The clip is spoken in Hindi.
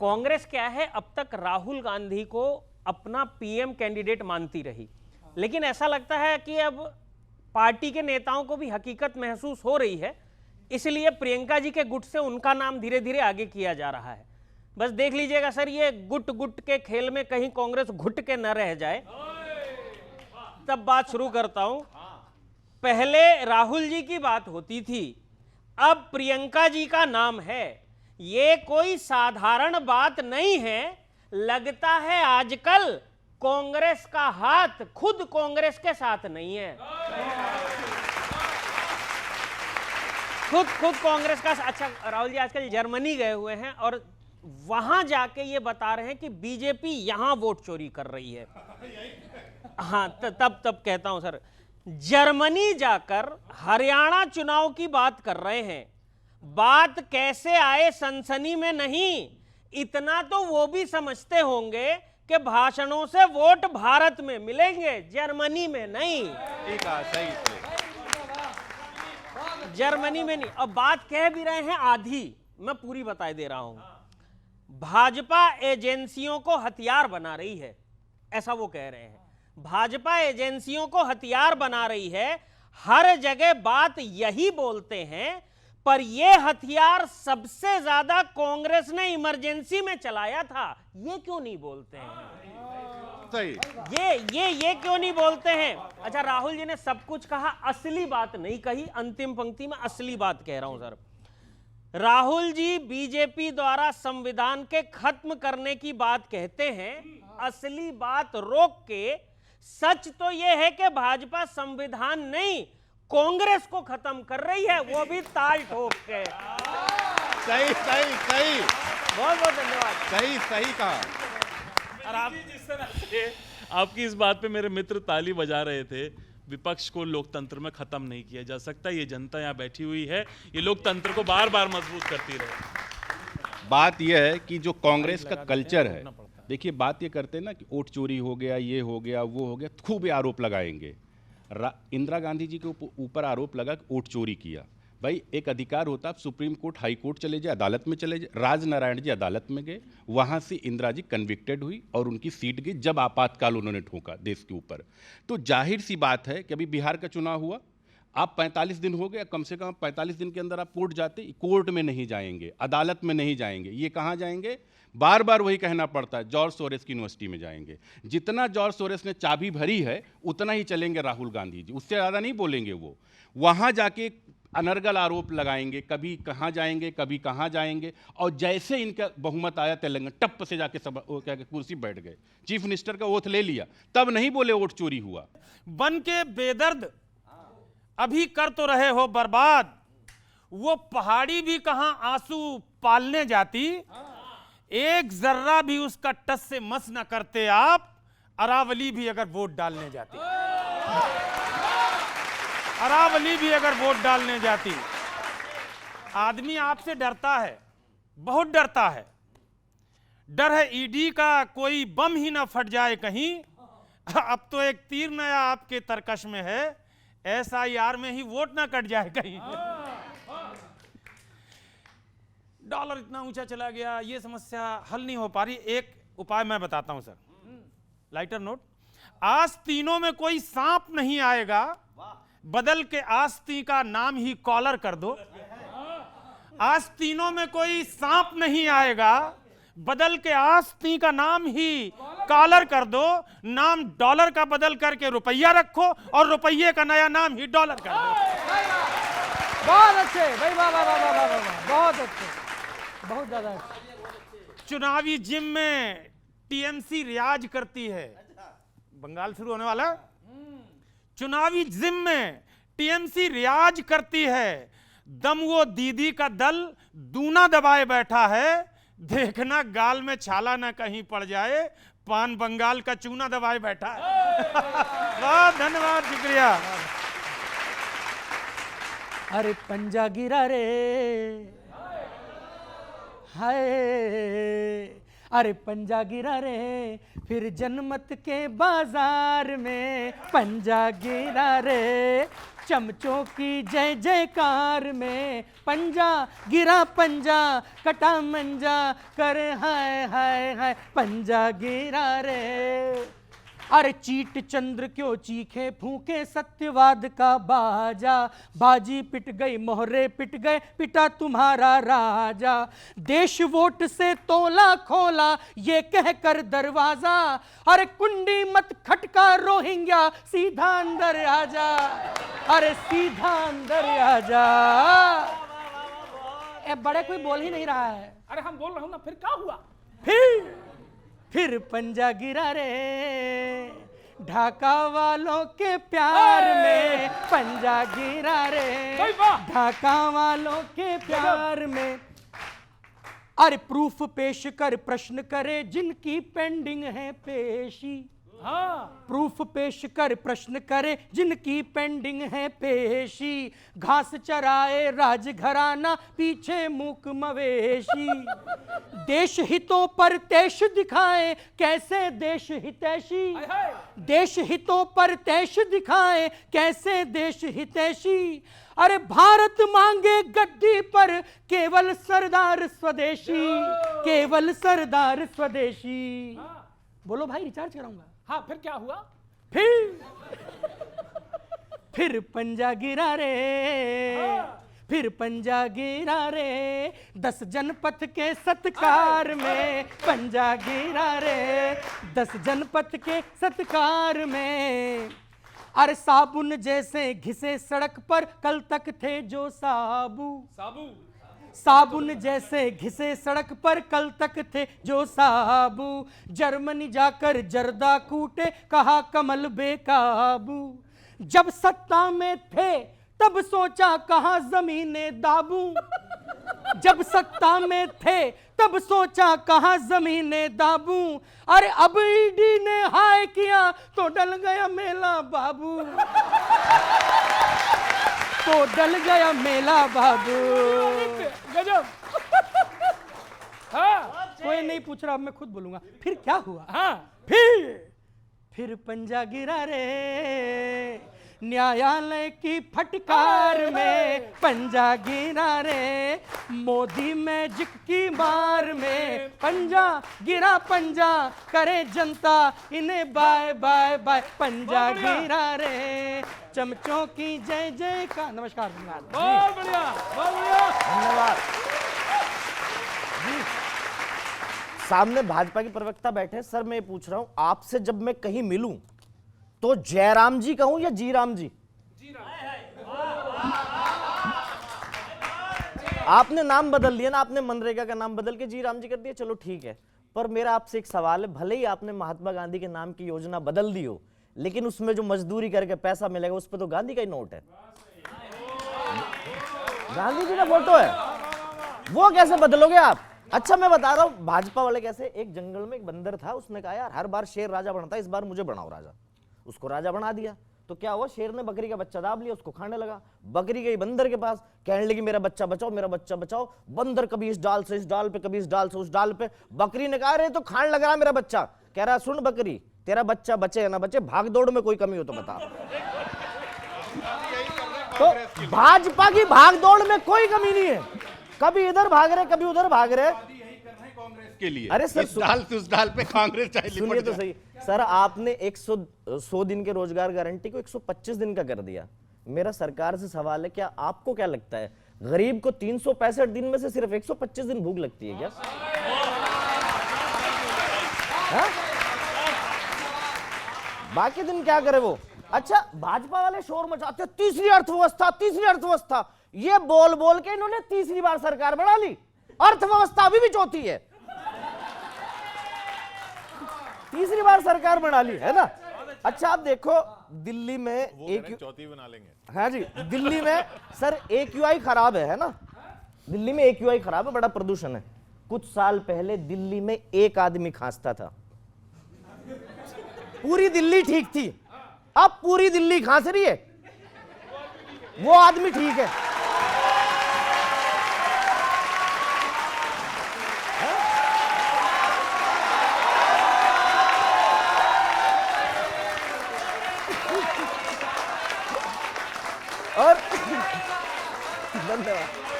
कांग्रेस क्या है, अब तक राहुल गांधी को अपना पीएम कैंडिडेट मानती रही, लेकिन ऐसा लगता है कि अब पार्टी के नेताओं को भी हकीकत महसूस हो रही है, इसलिए प्रियंका जी के गुट से उनका नाम धीरे धीरे आगे किया जा रहा है। बस देख लीजिएगा सर, ये गुट गुट के खेल में कहीं कांग्रेस घुट के न रह जाए। तब बात शुरू करता हूं। पहले राहुल जी की बात होती थी, अब प्रियंका जी का नाम है। ये कोई साधारण बात नहीं है। लगता है आजकल कांग्रेस का हाथ खुद कांग्रेस के साथ नहीं है, खुद कांग्रेस का। अच्छा, राहुल जी आजकल जर्मनी गए हुए हैं और वहां जाके ये बता रहे हैं कि बीजेपी यहां वोट चोरी कर रही है। हाँ, तब कहता हूं सर, जर्मनी जाकर हरियाणा चुनाव की बात कर रहे हैं। बात कैसे आए सनसनी में नहीं, इतना तो वो भी समझते होंगे कि भाषणों से वोट भारत में मिलेंगे, जर्मनी में नहीं। ठीक है, सही। जर्मनी में नहीं। अब बात कह भी रहे हैं आधी, मैं पूरी बताए दे रहा हूं। भाजपा एजेंसियों को हथियार बना रही है, ऐसा वो कह रहे हैं। भाजपा एजेंसियों को हथियार बना रही है, हर जगह बात यही बोलते हैं, पर यह हथियार सबसे ज्यादा कांग्रेस ने इमरजेंसी में चलाया था, ये क्यों नहीं बोलते हैं? सही। ये क्यों नहीं बोलते हैं? अच्छा, राहुल जी ने सब कुछ कहा, असली बात नहीं कही। अंतिम पंक्ति में असली बात कह रहा हूं सर। राहुल जी बीजेपी द्वारा संविधान के खत्म करने की बात कहते हैं, असली बात रोक के। सच तो यह है कि भाजपा संविधान नहीं, कांग्रेस को खत्म कर रही है, वो भी ताल ठोक के। सही सही सही, बहुत बहुत धन्यवाद। सही सही कहा। और आप जिस तरह से आपकी इस बात पे मेरे मित्र ताली बजा रहे थे, विपक्ष को लोकतंत्र में खत्म नहीं किया जा सकता। ये जनता यहाँ बैठी हुई है, ये लोकतंत्र को बार बार मजबूत करती रहे। बात यह है कि जो कांग्रेस का कल्चर है, देखिए बात ये करते हैं ना कि वोट चोरी हो गया, ये हो गया, वो हो गया, खूब आरोप लगाएंगे। इंदिरा गांधी जी के ऊपर आरोप लगा कि वोट चोरी किया। भाई, एक अधिकार होता, आप सुप्रीम कोर्ट, हाई कोर्ट चले जाए, अदालत में चले जाए। राजनारायण जी अदालत में गए, वहां से इंदिरा जी कन्विक्टेड हुई और उनकी सीट गई जब आपातकाल उन्होंने ठोका देश के ऊपर। तो जाहिर सी बात है कि अभी बिहार का चुनाव हुआ, आप 45 दिन हो गए, कम से कम 45 दिन के अंदर आप कोर्ट जाते, कोर्ट में नहीं जाएंगे, अदालत में नहीं जाएंगे, ये कहाँ जाएंगे? बार बार वही कहना पड़ता है, जॉर्ज सोरेस की यूनिवर्सिटी में जाएंगे। जितना जॉर्ज सोरेस ने चाबी भरी है उतना ही चलेंगे राहुल गांधी जी, उससे ज़्यादा नहीं बोलेंगे। वो वहाँ जाके अनर्गल आरोप लगाएंगे, कभी कहाँ जाएंगे, कभी कहाँ जाएंगे। और जैसे इनका बहुमत आया तेलंगाना, टप से जाके सब क्या कुर्सी बैठ गए, चीफ मिनिस्टर का ओथ ले लिया, तब नहीं बोले वोट चोरी हुआ। बन के बेदर्द अभी कर तो रहे हो बर्बाद, वो पहाड़ी भी कहां आंसू पालने जाती, एक जर्रा भी उसका टस से मस न करते आप, अरावली भी अगर वोट डालने जाती, अरावली भी अगर वोट डालने जाती। आदमी आपसे डरता है, बहुत डरता है। डर है ईडी का कोई बम ही ना फट जाए कहीं। अब तो एक तीर नया आपके तरकश में है, SIR में ही वोट ना कट जाए कहीं। डॉलर इतना ऊंचा चला गया, ये समस्या हल नहीं हो पा रही। एक उपाय मैं बताता हूं सर, लाइटर नोट। आस्तीनों में कोई सांप नहीं आएगा, बदल के आस्ती का नाम ही कॉलर कर दो। आस्तीनों में कोई सांप नहीं आएगा, बदल के आस्ती का नाम ही कॉलर कर दो। नाम डॉलर का बदल करके रुपया रखो और रुपये का नया नाम ही डॉलर कर दो। बहुत अच्छे भाई, वाह वाह वाह वाह वाह, बहुत अच्छे, बहुत ज्यादा। चुनावी जिम में TMC रियाज करती है, बंगाल शुरू होने वाला। चुनावी जिम में TMC रियाज करती है, दम वो दीदी का दल दूना दबाए बैठा है। देखना गाल में छाला ना कहीं पड़ जाए, पान बंगाल का चूना दबाए बैठा है। बहुत धन्यवाद, शुक्रिया। अरे पंजा गिरा रे, हाय, अरे पंजा गिरा रे फिर जनमत के बाजार में, पंजा गिरा रे चमचों की जय जयकार में, पंजा गिरा पंजा कटा मंजा करे हाय हाय हाय, पंजा गिरा रे। अरे चीट चंद्र क्यों चीखे फूके सत्यवाद का बाजा, बाजी पिट गई मोहरे पिट गए पिटा तुम्हारा राजा, देश वोट से तोला खोला ये कहकर दरवाजा, अरे कुंडी मत खटका रोहिंग्या सीधा अंदर आजा, अरे सीधा अंदर आजा। ए बड़े कोई बोल ही नहीं रहा है। अरे हम बोल रहा हूं ना, फिर क्या हुआ? फिर पंजा गिरा रे ढाका वालों के प्यार में, पंजा गिरा रे ढाका वालों के प्यार में। अरे प्रूफ पेश कर प्रश्न करे जिनकी पेंडिंग है पेशी, हाँ प्रूफ पेश कर प्रश्न करे जिनकी पेंडिंग है पेशी, घास चराए राजघराना पीछे मूक मवेशी, देश हितों पर तेश दिखाए कैसे देश हितैषी, देश हितों पर तेश दिखाए कैसे देश हितैषी, अरे भारत मांगे गद्दी पर केवल सरदार स्वदेशी, केवल सरदार स्वदेशी। बोलो भाई रिचार्ज कराऊंगा। हाँ फिर क्या हुआ? फिर पंजा गिरा रे, फिर पंजा गिरा रे 10 जनपथ के सत्कार में, पंजा गिरा रे 10 जनपथ के सत्कार में। अरे साबुन जैसे घिसे सड़क पर कल तक थे जो साबू, साबुन जैसे घिसे सड़क पर कल तक थे जो साबू, जर्मनी जाकर जर्दा कूटे कहा कमल बेकाबू, जब सत्ता में थे तब सोचा कहा जमीने दाबू, जब सत्ता में थे तब सोचा कहा जमीने दाबू, अरे अब ईडी ने हाय किया तो डल गया मेला बाबू, तो डल गया मेला बाबू। गजब। हाँ कोई नहीं पूछ रहा, अब मैं खुद बोलूंगा। फिर क्या हुआ? हाँ फिर पंजा गिरा रे न्यायालय की फटकार में, पंजा गिरा रे मोदी मैजिक की मार में, पंजा गिरा पंजा करे जनता इन्हें बाय बाय बाय, पंजा गिरा रे चमचों की जय जय का। नमस्कार धन्यवाद। बहुत बढ़िया, बहुत बढ़िया, धन्यवाद। सामने भाजपा के प्रवक्ता बैठे। सर मैं पूछ रहा हूं आपसे, जब मैं कहीं मिलूं तो जयराम जी कहूं या जी राम जी? आपने नाम बदल लिया ना, आपने मनरेगा का नाम बदल के जी राम जी कर दिया, चलो ठीक है। पर मेरा आपसे एक सवाल है, भले ही आपने महात्मा गांधी के नाम की योजना बदल दी हो, लेकिन उसमें जो मजदूरी करके पैसा मिलेगा उस पर तो गांधी का ही नोट है, गांधी जी का फोटो है, वो कैसे बदलोगे आप? अच्छा मैं बता रहा हूं भाजपा वाले कैसे। एक जंगल में एक बंदर था, उसने कहा यार हर बार शेर राजा बनता है, इस बार मुझे बनाओ राजा। उसको राजा बना दिया तो क्या हुआ, शेर ने बकरी का बच्चा दाब लिया, उसको खाने लगा। बकरी गई बंदर के पास, कहने लगी मेरा बच्चा बचाओ, मेरा बच्चा बचाओ। बंदर कभी इस डाल से इस डाल पे, कभी इस डाल से उस डाल पे। बकरी ने कहा अरे तो खाने लग रहा मेरा बच्चा। कह रहा सुन बकरी, तेरा बच्चा बचे या ना बचे, भाग दौड़ में कोई कमी हो तो बता। तो भाजपा की भाग दौड़ में कोई कमी नहीं है, कभी इधर भाग रहे कभी उधर भाग रहे कांग्रेस के लिए। अरे सर इस डाल से उस डाल पे कांग्रेस चाहे सुनिए लिपट तो जाए। सही सर, आपने 100 दिन के रोजगार गारंटी को 125 दिन का कर दिया। मेरा सरकार से सवाल है, क्या आपको क्या लगता है गरीब को 365 दिन में से सिर्फ 125 दिन भूख लगती है क्या? हा? बाकी दिन क्या करे वो? अच्छा भाजपा वाले शोर मचाते तीसरी अर्थव्यवस्था, तीसरी अर्थव्यवस्था, ये बोल बोल के इन्होंने तीसरी बार सरकार बना ली, अर्थव्यवस्था अभी भी चौथी है, तीसरी बार सरकार बना ली है ना। अच्छा आप देखो दिल्ली में एक चौथी बना लेंगे। हाँ जी, दिल्ली में सर AQI खराब है ना, दिल्ली में AQI खराब है, बड़ा प्रदूषण है। कुछ साल पहले दिल्ली में एक आदमी खांसता था, पूरी दिल्ली ठीक थी, अब पूरी दिल्ली खांस रही है, वो आदमी ठीक है।